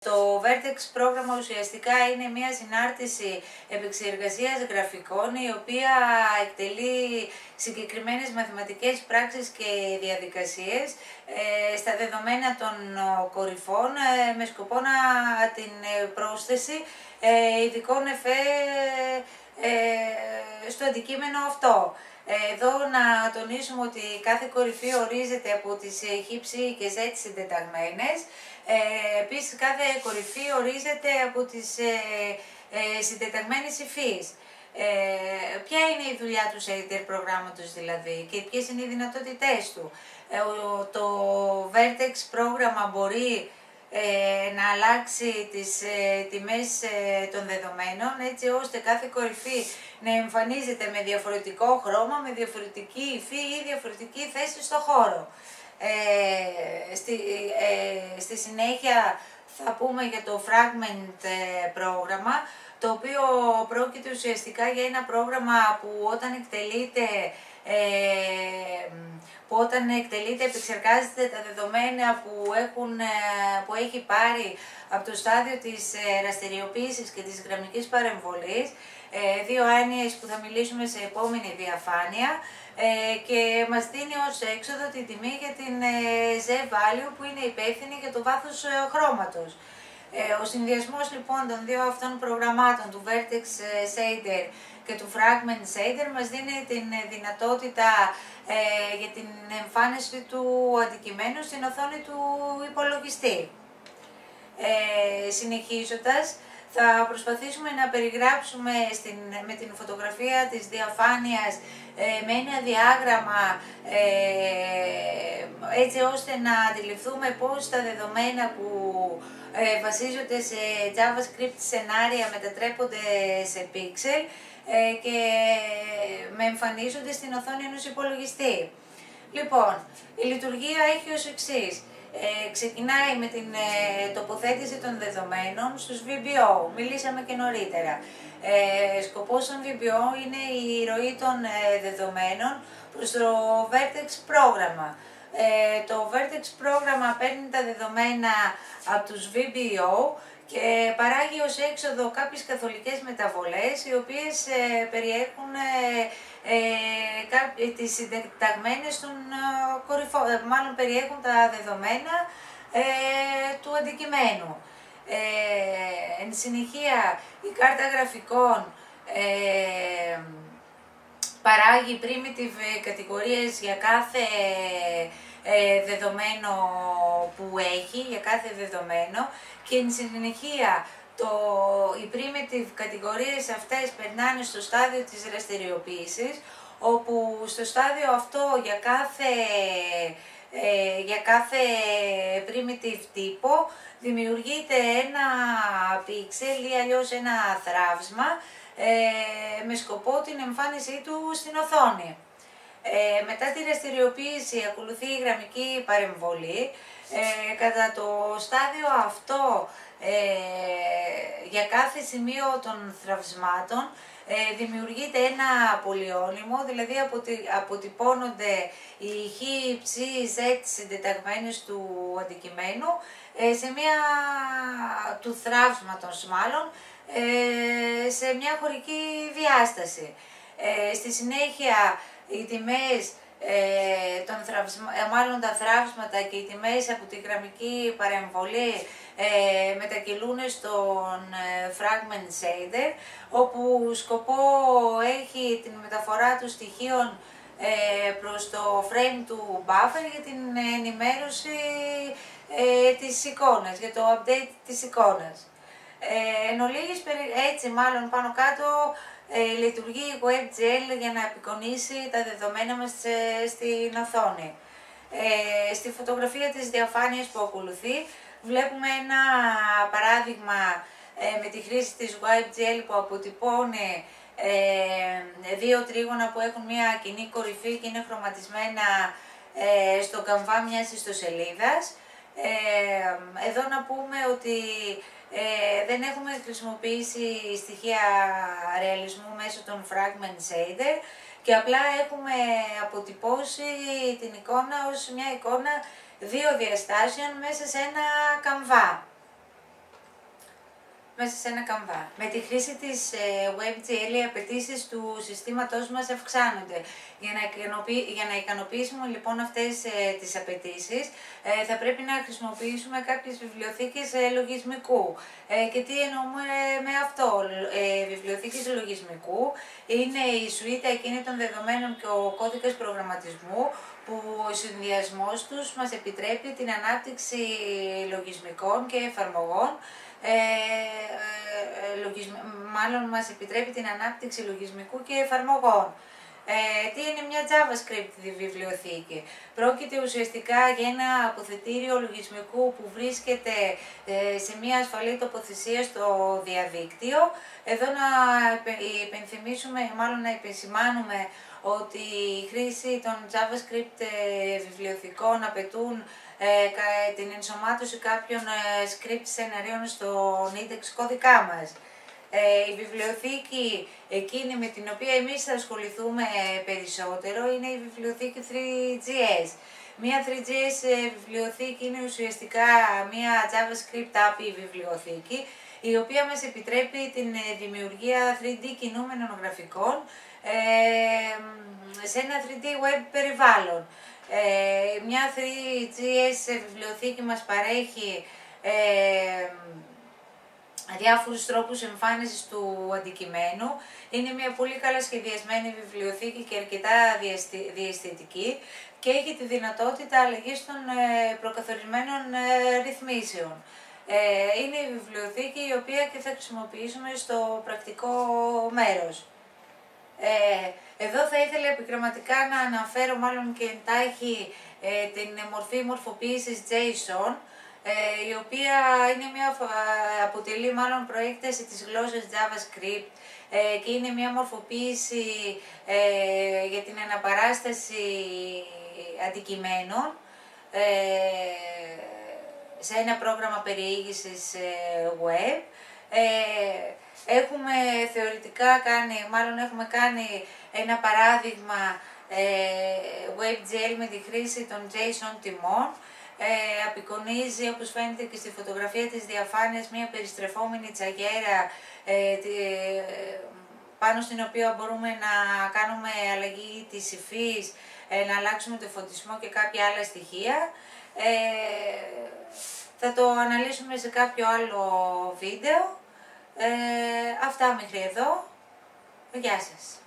Το Vertex πρόγραμμα ουσιαστικά είναι μια συνάρτηση επεξεργασίας γραφικών η οποία εκτελεί συγκεκριμένες μαθηματικές πράξεις και διαδικασίες στα δεδομένα των κορυφών με σκοπό την πρόσθεση ειδικών εφέ στο αντικείμενο αυτό. Εδώ να τονίσουμε ότι κάθε κορυφή ορίζεται από τις χ, ψ και ζ συντεταγμένες. Επίσης κάθε κορυφή ορίζεται από τις συντεταγμένες υφείς. Ποια είναι η δουλειά του shader προγράμματος δηλαδή και ποιες είναι οι δυνατότητές του. Το Vertex πρόγραμμα μπορεί να αλλάξει τις τιμές των δεδομένων έτσι ώστε κάθε κορυφή να εμφανίζεται με διαφορετικό χρώμα, με διαφορετική υφή ή διαφορετική θέση στο χώρο. Στη συνέχεια θα πούμε για το fragment πρόγραμμα, το οποίο πρόκειται ουσιαστικά για ένα πρόγραμμα που όταν εκτελείται επεξεργάζεται τα δεδομένα που έχει πάρει από το στάδιο της ραστεριοποίησης και της γραμμικής παρεμβολής, δύο έννοιες που θα μιλήσουμε σε επόμενη διαφάνεια, και μας δίνει ως έξοδο τη τιμή για την z-value που είναι υπεύθυνη για το βάθος χρώματος. Ο συνδυασμός λοιπόν των δύο αυτών προγραμμάτων, του Vertex Shader και του Fragment Shader, μας δίνει την δυνατότητα για την εμφάνιση του αντικειμένου στην οθόνη του υπολογιστή. Συνεχίζοντας, θα προσπαθήσουμε να περιγράψουμε με την φωτογραφία της διαφάνειας με ένα διάγραμμα έτσι ώστε να αντιληφθούμε πώς τα δεδομένα που βασίζονται σε JavaScript σενάρια μετατρέπονται σε pixel και με εμφανίζονται στην οθόνη ενός υπολογιστή. Λοιπόν, η λειτουργία έχει ως εξής. Ξεκινάει με την τοποθέτηση των δεδομένων στους VBO, μιλήσαμε και νωρίτερα. Σκοπός των VBO είναι η ροή των δεδομένων προς το Vertex πρόγραμμα. Το Vertex πρόγραμμα παίρνει τα δεδομένα από τους VBO και παράγει ως έξοδο κάποιες καθολικές μεταβολές οι οποίες περιέχουν τις συντεταγμένες των κορυφών, μάλλον περιέχουν τα δεδομένα του αντικειμένου. Εν συνεχεία η κάρτα γραφικών παράγει primitive κατηγορίες για κάθε δεδομένο που έχει, για κάθε δεδομένο, και εν συνεχεία οι primitive κατηγορίες αυτές περνάνε στο στάδιο της ραστεριοποίησης, όπου στο στάδιο αυτό για κάθε primitive τύπο δημιουργείται ένα pixel ή αλλιώς ένα θράψμα με σκοπό την εμφάνισή του στην οθόνη. Μετά τη ραστεριοποίηση ακολουθεί η γραμμική παρεμβολή. Κατά το στάδιο αυτό, για κάθε σημείο των θραυσμάτων δημιουργείται ένα πολυώνυμο, δηλαδή αποτυπώνονται οι χ, ψ, ζ συντεταγμένες του αντικειμένου του θραύσματος μάλλον, σε μια χωρική διάσταση. Στη συνέχεια οι τιμές τα θραύσματα και οι τιμές από τη γραμμική παρεμβολή μετακυλούν στον Fragment Shader, όπου σκοπό έχει την μεταφορά των στοιχείων προς το frame του buffer για την ενημέρωση της εικόνας, για το update της εικόνας. Εν ολίγης, έτσι μάλλον πάνω κάτω λειτουργεί η WebGL για να απεικονίσει τα δεδομένα μας στην οθόνη. Στη φωτογραφία της διαφάνειας που ακολουθεί βλέπουμε ένα παράδειγμα με τη χρήση της WebGL που αποτυπώνει δύο τρίγωνα που έχουν μια κοινή κορυφή και είναι χρωματισμένα στο καμβά μιας ιστοσελίδας. Εδώ να πούμε ότι δεν έχουμε χρησιμοποιήσει στοιχεία ρεαλισμού μέσω των Fragment Shader και απλά έχουμε αποτυπώσει την εικόνα ως μια εικόνα δύο διαστάσεων μέσα σε ένα καμβά. μέσα σε ένα καμβά. Με τη χρήση της WebGL οι απαιτήσεις του συστήματός μας αυξάνονται. Για να ικανοποιήσουμε λοιπόν αυτές τις απαιτήσεις θα πρέπει να χρησιμοποιήσουμε κάποιες βιβλιοθήκες λογισμικού. Και τι εννοούμε με αυτό? Βιβλιοθήκες λογισμικού είναι η σουίτα ακίνητων δεδομένων και ο κώδικας προγραμματισμού που ο συνδυασμός τους μας επιτρέπει την ανάπτυξη λογισμικών και εφαρμογών, μάλλον μας επιτρέπει την ανάπτυξη λογισμικού και εφαρμογών. Τι είναι μια JavaScript βιβλιοθήκη? Πρόκειται ουσιαστικά για ένα αποθετήριο λογισμικού που βρίσκεται σε μια ασφαλή τοποθεσία στο διαδίκτυο. Εδώ να υπενθυμίσουμε, μάλλον να επισημάνουμε ότι η χρήση των JavaScript βιβλιοθηκών απαιτούν την ενσωμάτωση κάποιων script σεναρίων στον index κώδικά μας. Η βιβλιοθήκη εκείνη με την οποία εμείς θα ασχοληθούμε περισσότερο είναι η βιβλιοθήκη 3GS. Μια 3GS βιβλιοθήκη είναι ουσιαστικά μια JavaScript API βιβλιοθήκη, η οποία μας επιτρέπει την δημιουργία 3D κινούμενων γραφικών σε ένα 3D web περιβάλλον. Μια 3GS βιβλιοθήκη μας παρέχει διάφορους τρόπους εμφάνισης του αντικειμένου. Είναι μια πολύ καλά σχεδιασμένη βιβλιοθήκη και αρκετά διαισθητική και έχει τη δυνατότητα αλλαγής των προκαθορισμένων ρυθμίσεων. Είναι η βιβλιοθήκη η οποία και θα χρησιμοποιήσουμε στο πρακτικό μέρος. Εδώ θα ήθελα επικριματικά να αναφέρω μάλλον και εντάχει την μορφή μορφοποίησης JSON, η οποία αποτελεί μάλλον προέκταση της γλώσσας JavaScript και είναι μια μορφοποίηση για την αναπαράσταση αντικειμένων σε ένα πρόγραμμα περιήγησης web. Έχουμε θεωρητικά έχουμε κάνει ένα παράδειγμα WebGL με τη χρήση των JSON τιμών. Απεικονίζει, όπως φαίνεται και στη φωτογραφία της διαφάνειας, μια περιστρεφόμενη τσαγέρα πάνω στην οποία μπορούμε να κάνουμε αλλαγή της υφής, να αλλάξουμε το φωτισμό και κάποια άλλα στοιχεία. Θα το αναλύσουμε σε κάποιο άλλο βίντεο. Αυτά μέχρι εδώ. Γεια σας.